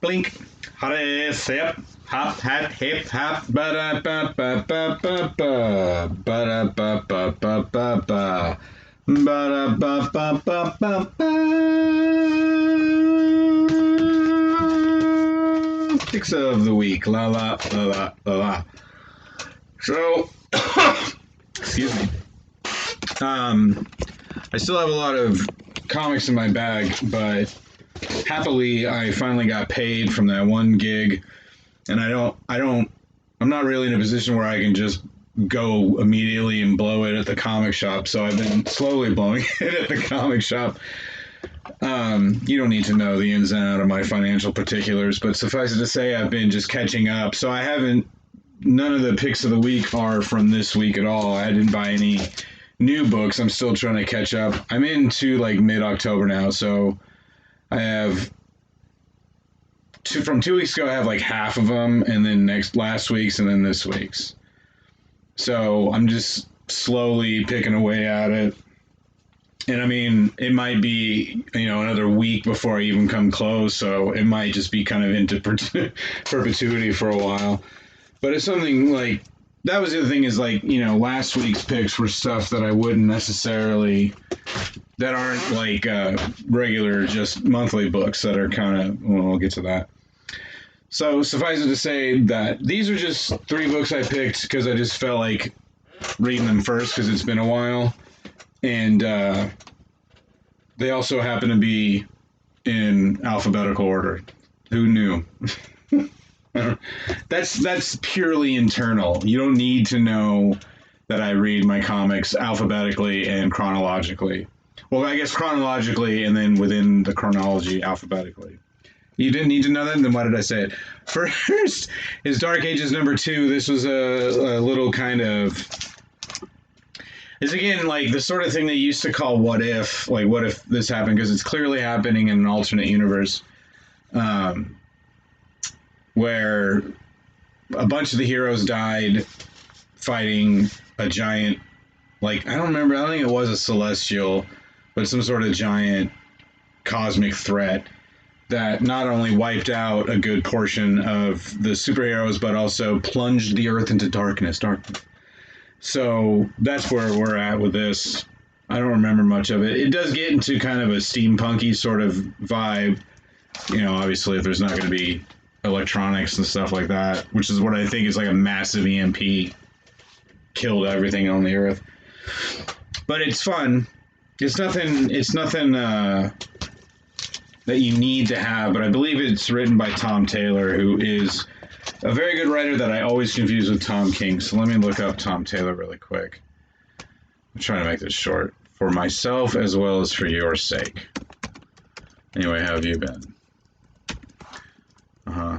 Blink. Hare, sip. Hop, hat, hip, hop. Ba da ba ba ba ba ba. Ba da ba ba ba ba ba. Ba da ba ba ba ba ba. Picks of the week. La la la la la la. So, excuse me. I still have a lot of comics in my bag, but happily I finally got paid from that one gig, and I'm not really in a position where I can just go immediately and blow it at the comic shop. So I've been slowly blowing it at the comic shop. You don't need to know the ins and outs of my financial particulars, but suffice it to say, I've been just catching up. So I haven't. None of the picks of the week are from this week at all. I didn't buy any new books. I'm still trying to catch up. I'm into like mid-October now, so I have from 2 weeks ago. I have like half of them, and then last week's, and then this week's. So I'm just slowly picking away at it. And I mean, it might be, another week before I even come close, so it might just be kind of into perpetuity for a while. But it's something like, that was the other thing is like, last week's picks were stuff that I wouldn't necessarily, that aren't like regular, just monthly books that are kind of, well, I'll get to that. So suffice it to say that these are just 3 books I picked because I just felt like reading them first because it's been a while. And they also happen to be in alphabetical order. Who knew? That's purely internal. You don't need to know that I read my comics alphabetically and chronologically. Well, I guess chronologically and then within the chronology alphabetically. You didn't need to know that? Then why did I say it? First is Dark Ages #2. This was a little kind of... It's again like the sort of thing they used to call what if. Like, what if this happened? Because it's clearly happening in an alternate universe. Where a bunch of the heroes died fighting a giant, like, I don't think it was a celestial, but some sort of giant cosmic threat that not only wiped out a good portion of the superheroes, but also plunged the Earth into darkness. So that's where we're at with this. I don't remember much of it. It does get into kind of a steampunky sort of vibe. Obviously, if there's not going to be electronics and stuff like that, which is what I think is like a massive EMP killed everything on the Earth. But it's fun. It's nothing that you need to have, but I believe it's written by Tom Taylor, who is a very good writer that I always confuse with Tom King. So let me look up Tom Taylor really quick. I'm trying to make this short for myself as well as for your sake. Anyway, how have you been? Uh-huh.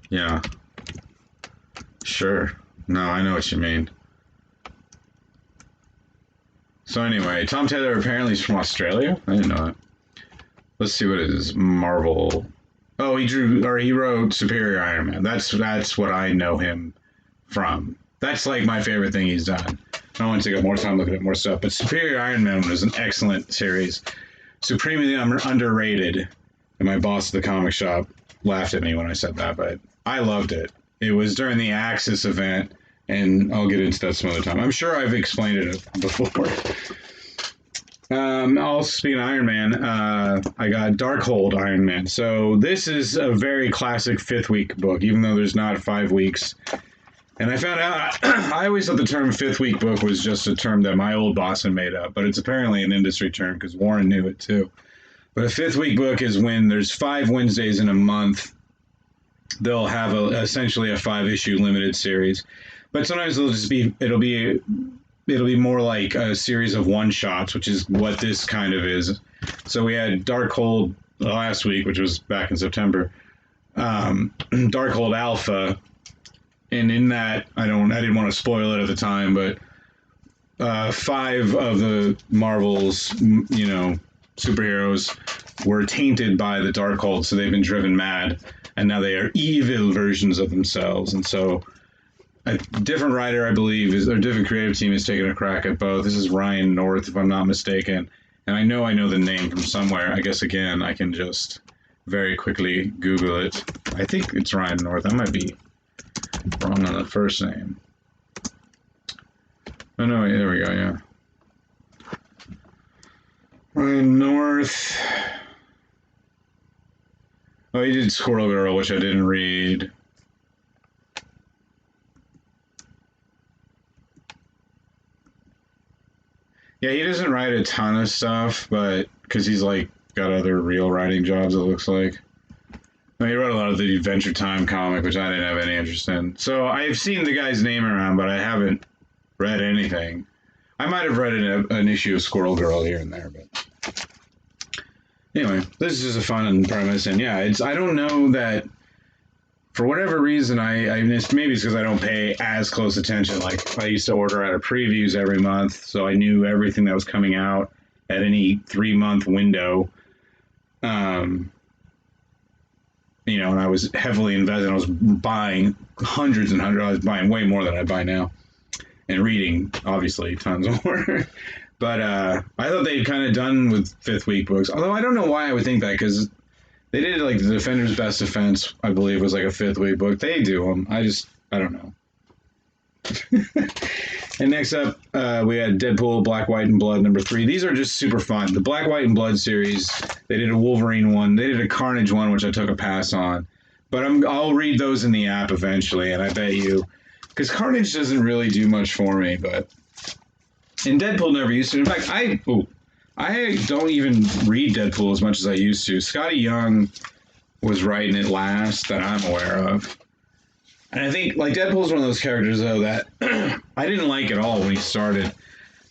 Yeah. Sure. No, I know what you mean. So anyway, Tom Taylor apparently is from Australia. I didn't know that. Let's see what it is. Marvel. Oh, he wrote Superior Iron Man. That's what I know him from. That's like my favorite thing he's done. I want to take up more time looking at more stuff, but Superior Iron Man was an excellent series. Supremely underrated. And my boss at the comic shop laughed at me when I said that, but I loved it. It was during the Axis event, and I'll get into that some other time. I'm sure I've explained it before. Also, speaking of Iron Man, I got Darkhold Iron Man. So this is a very classic 5th week book, even though there's not 5 weeks. And I found out, I always thought the term 5th week book was just a term that my old boss had made up, but it's apparently an industry term because Warren knew it too. But a 5th week book is when there's 5 Wednesdays in a month. They'll have essentially a 5-issue limited series, but sometimes it'll be more like a series of one-shots, which is what this kind of is. So we had Darkhold last week, which was back in September. Darkhold Alpha, and in that I didn't want to spoil it at the time, but 5 of the Marvel's superheroes were tainted by the Darkhold, so they've been driven mad, and now they are evil versions of themselves. And so a different writer, I believe, or different creative team is taking a crack at both. This is Ryan North, if I'm not mistaken, and I know the name from somewhere. I guess, again, I can just very quickly Google it. I think it's Ryan North. I might be wrong on the first name. Oh no, there we go. Yeah, Ryan North. Oh, he did Squirrel Girl, which I didn't read. Yeah, he doesn't write a ton of stuff, but because he's like got other real writing jobs, it looks like. No, he wrote a lot of the Adventure Time comic, which I didn't have any interest in. So I've seen the guy's name around, but I haven't read anything. I might have read an issue of Squirrel Girl here and there, but anyway, this is just a fun premise, and yeah, I don't know that for whatever reason I missed. Maybe it's because I don't pay as close attention. Like I used to order out of previews every month, so I knew everything that was coming out at any 3-month window. And I was heavily invested. I was buying hundreds and hundreds. I was buying way more than I buy now, and reading obviously tons more. But I thought they'd kind of done with fifth week books. Although I don't know why I would think that, because they did like the Defender's Best Defense, I believe, was like a fifth week book. They do them. I don't know. And next up, we had Deadpool, Black, White, and Blood #3. These are just super fun. The Black, White, and Blood series, they did a Wolverine one. They did a Carnage one, which I took a pass on. But I'll read those in the app eventually, and I bet you, because Carnage doesn't really do much for me, but... And Deadpool never used to. In fact, I don't even read Deadpool as much as I used to. Scotty Young was writing it last that I'm aware of. And I think, like, Deadpool's one of those characters, though, that I didn't like at all when he started.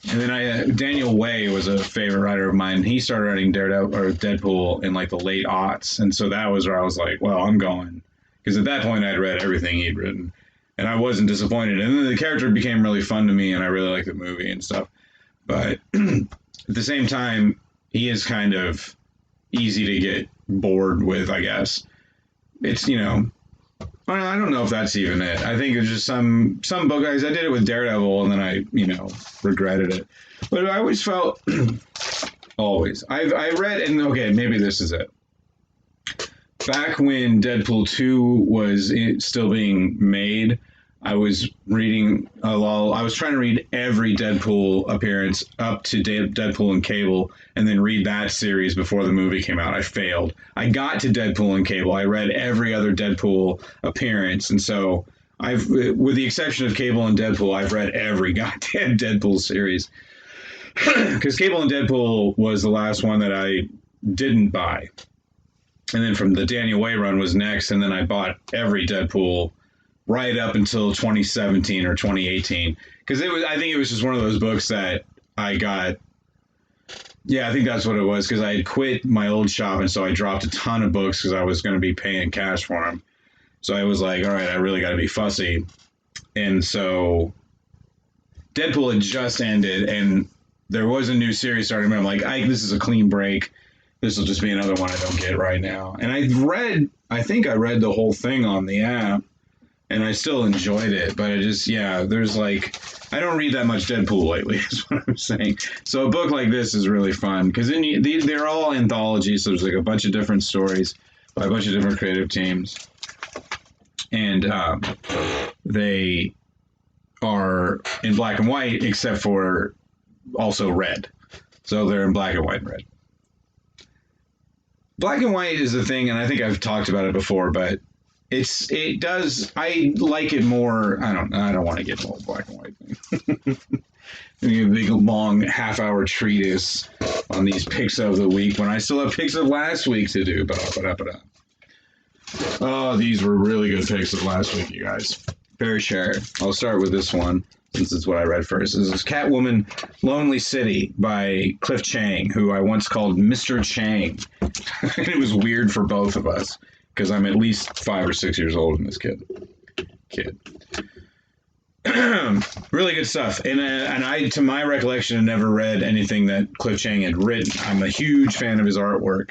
And then Daniel Way was a favorite writer of mine. He started writing Deadpool in, like, the late aughts. And so that was where I was like, well, I'm going. Because at that point, I'd read everything he'd written. And I wasn't disappointed. And then the character became really fun to me, and I really liked the movie and stuff. But at the same time, he is kind of easy to get bored with, I guess. It's, I don't know if that's even it. I think it's just some book guys. I did it with Daredevil, and then I, regretted it. But I always felt, I read, and okay, maybe this is it. Back when Deadpool 2 was still being made, I was reading I was trying to read every Deadpool appearance up to Deadpool and Cable, and then read that series before the movie came out. I failed. I got to Deadpool and Cable. I read every other Deadpool appearance, and so with the exception of Cable and Deadpool, I've read every goddamn Deadpool series. Because Cable and Deadpool was the last one that I didn't buy. And then from the Daniel Way run was next, and then I bought every Deadpool right up until 2017 or 2018. Because I think it was just one of those books that I got. Yeah, I think that's what it was, because I had quit my old shop, and so I dropped a ton of books because I was going to be paying cash for them. So I was like, all right, I really got to be fussy. And so Deadpool had just ended, and there was a new series starting. I'm like, this is a clean break. This will just be another one I don't get right now. And I think I read the whole thing on the app, and I still enjoyed it. But there's like, I don't read that much Deadpool lately, is what I'm saying. So a book like this is really fun, because they're all anthologies. So there's like a bunch of different stories by a bunch of different creative teams. And they are in black and white, except for also red. So they're in black and white and red. Black and white is a thing, and I think I've talked about it before, but I like it more. I don't want to get the whole black and white thing. A big long half-hour treatise on these picks of the week when I still have picks of last week to do. Oh, these were really good picks of last week, you guys. Fair share. I'll start with this one, since it's what I read first. This is Catwoman Lonely City by Cliff Chang, who I once called Mr. Chang. It was weird for both of us, because I'm at least 5 or 6 years older than this kid. Really good stuff. And I, to my recollection, had never read anything that Cliff Chang had written. I'm a huge fan of his artwork.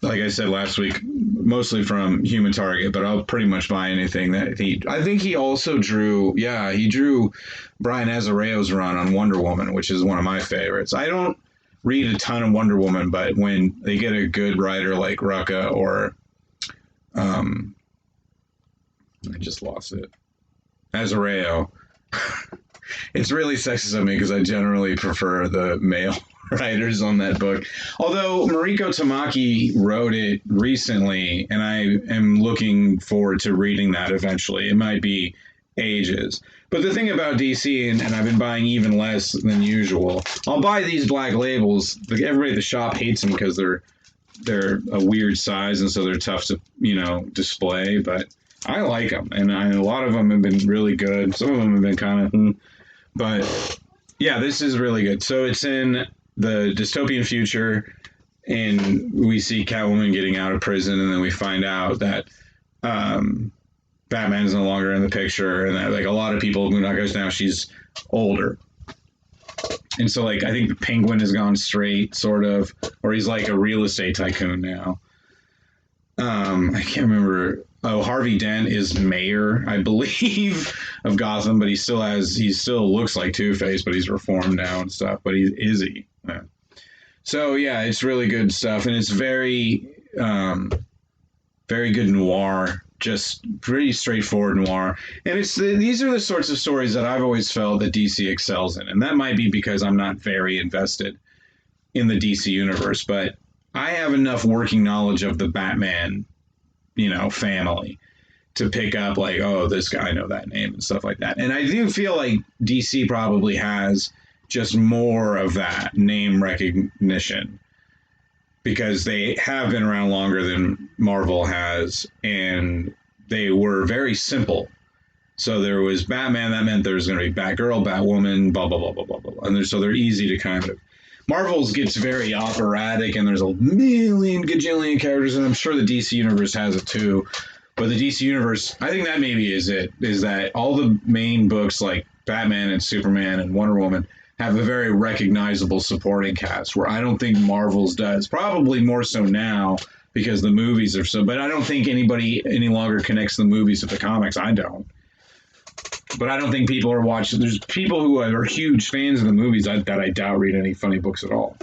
Like I said last week, mostly from Human Target, but I'll pretty much buy anything that I think he also drew Brian Azzarello's run on Wonder Woman, which is one of my favorites. I don't read a ton of Wonder Woman, but when they get a good writer like Rucka or I just lost it, Azareo, it's really sexist of me because I generally prefer the male writers on that book. Although Mariko Tamaki wrote it recently, and I am looking forward to reading that eventually. It might be ages. But the thing about DC, and I've been buying even less than usual, I'll buy these black labels. Everybody at the shop hates them because they're a weird size, and so they're tough to display. But I like them, and a lot of them have been really good. Some of them have been kind of, but yeah, this is really good. So it's in the dystopian future, and we see Catwoman getting out of prison, and then we find out that Batman's no longer in the picture, and that like a lot of people, Moon Knight goes now, she's older. And so like I think the Penguin has gone straight, sort of, or he's like a real estate tycoon now. I can't remember. Oh, Harvey Dent is mayor, I believe, of Gotham, but he still looks like Two-Face, but he's reformed now and stuff. But is he? Yeah. So yeah, it's really good stuff, and it's very, very good noir, just pretty straightforward noir. And these are the sorts of stories that I've always felt that DC excels in, and that might be because I'm not very invested in the DC universe, but I have enough working knowledge of the Batman, family to pick up like, oh, this guy, I know that name and stuff like that. And I do feel like DC probably has just more of that name recognition because they have been around longer than Marvel has, and they were very simple. So there was Batman, that meant there was going to be Batgirl, Batwoman, blah, blah, blah, blah, blah, blah. And so they're easy to kind of. Marvel's gets very operatic, and there's a million gajillion characters, and I'm sure the DC Universe has it too. But the DC Universe, I think that maybe is it, is that all the main books like Batman and Superman and Wonder Woman have a very recognizable supporting cast, where I don't think Marvel's does. Probably more so now because the movies are so, but I don't think anybody any longer connects the movies with the comics. I don't. But I don't think people are watching. There's people who are huge fans of the movies that I doubt read any funny books at all.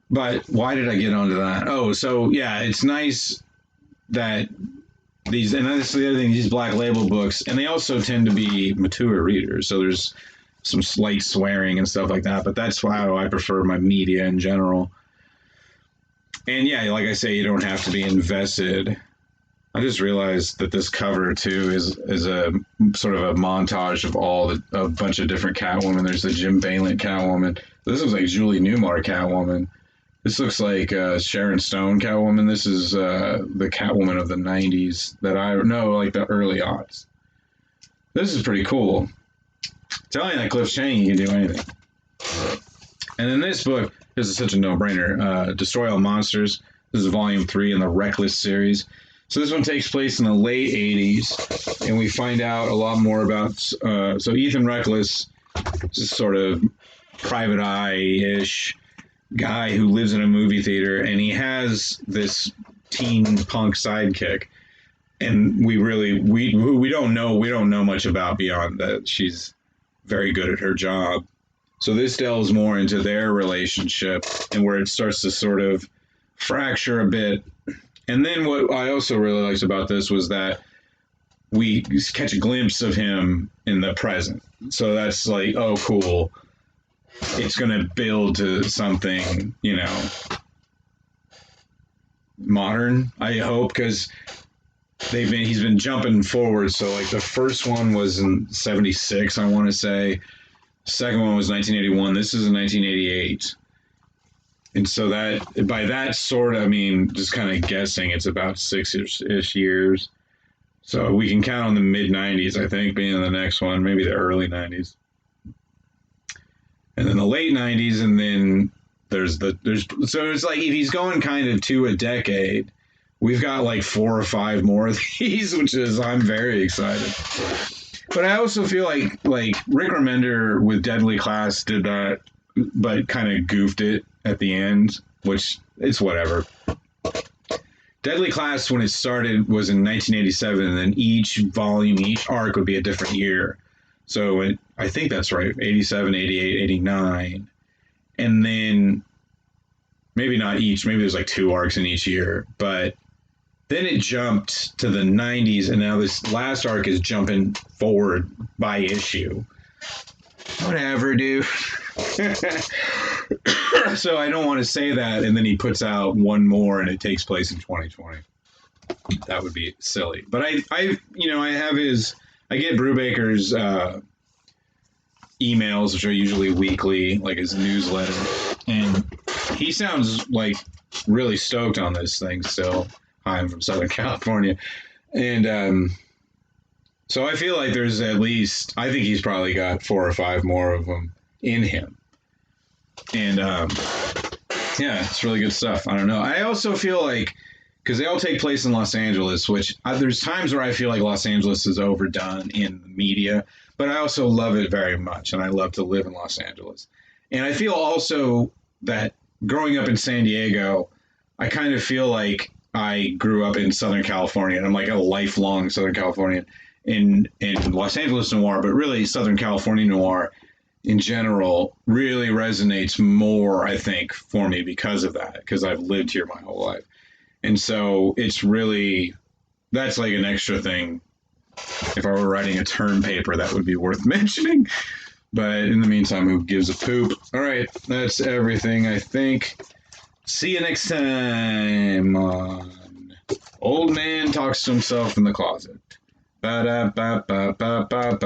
But why did I get onto that? Oh, so yeah, it's nice that these, and that's the other thing, these black label books, and they also tend to be mature readers. So there's some slight swearing and stuff like that, but that's how I prefer my media in general. And yeah, like I say, you don't have to be invested. I just realized that this cover too is a sort of a montage of a bunch of different Catwoman. There's the Jim Balent Catwoman. This looks like Julie Newmar Catwoman. This looks like Sharon Stone Catwoman. This is the Catwoman of the 90s that I know, like the early aughts. This is pretty cool. I'm telling you that Cliff Chang, you can do anything. And in this book, this is such a no-brainer. Destroy All Monsters. This is volume 3 in the Reckless series. So this one takes place in the late 80s, and we find out a lot more about... so Ethan Reckless is this sort of private eye-ish guy who lives in a movie theater, and he has this teen punk sidekick. And we don't know much about beyond that she's very good at her job. So this delves more into their relationship and where it starts to sort of fracture a bit. And then what I also really liked about this was that we catch a glimpse of him in the present. So that's like, oh, cool. It's going to build to something, modern, I hope, because he's been jumping forward. So like the first one was in 76, I want to say. Second one was 1981. This is in 1988. And so that, by that sort, I mean, just kind of guessing, it's about 6-ish years. So we can count on the mid-90s, I think, being the next one, maybe the early 90s. And then the late 90s, and then so it's like if he's going kind of to a decade, we've got like 4 or 5 more of these, which is, I'm very excited. But I also feel like Rick Remender with Deadly Class did that, but kind of goofed it at the end, which it's whatever. Deadly Class, when it started, was in 1987, and then each volume, each arc would be a different year. So I think that's right, 87, 88, 89. And then maybe not each, maybe there's like two arcs in each year, but then it jumped to the 90s, and now this last arc is jumping forward by issue. Whatever, dude. So I don't want to say that, and then he puts out one more, and it takes place in 2020. That would be silly. But I have I get Brubaker's emails, which are usually weekly, like his newsletter, and he sounds like really stoked on this thing still. Hi, I'm from Southern California, and so I feel like there's at least, I think he's probably got 4 or 5 more of them in him, and yeah, it's really good stuff. I don't know. I also feel like, because they all take place in Los Angeles, which there's times where I feel like Los Angeles is overdone in the media, but I also love it very much, and I love to live in Los Angeles. And I feel also that growing up in San Diego, I kind of feel like I grew up in Southern California, and I'm like a lifelong Southern Californian in Los Angeles noir, but really Southern California noir in general really resonates more, I think, for me because of that, because I've lived here my whole life. And so it's really, that's like an extra thing. If I were writing a term paper, that would be worth mentioning. But in the meantime, who gives a poop? All right, that's everything, I think. See you next time on Old Man Talks to Himself in the Closet. Ba-da-ba-ba-ba-ba-ba.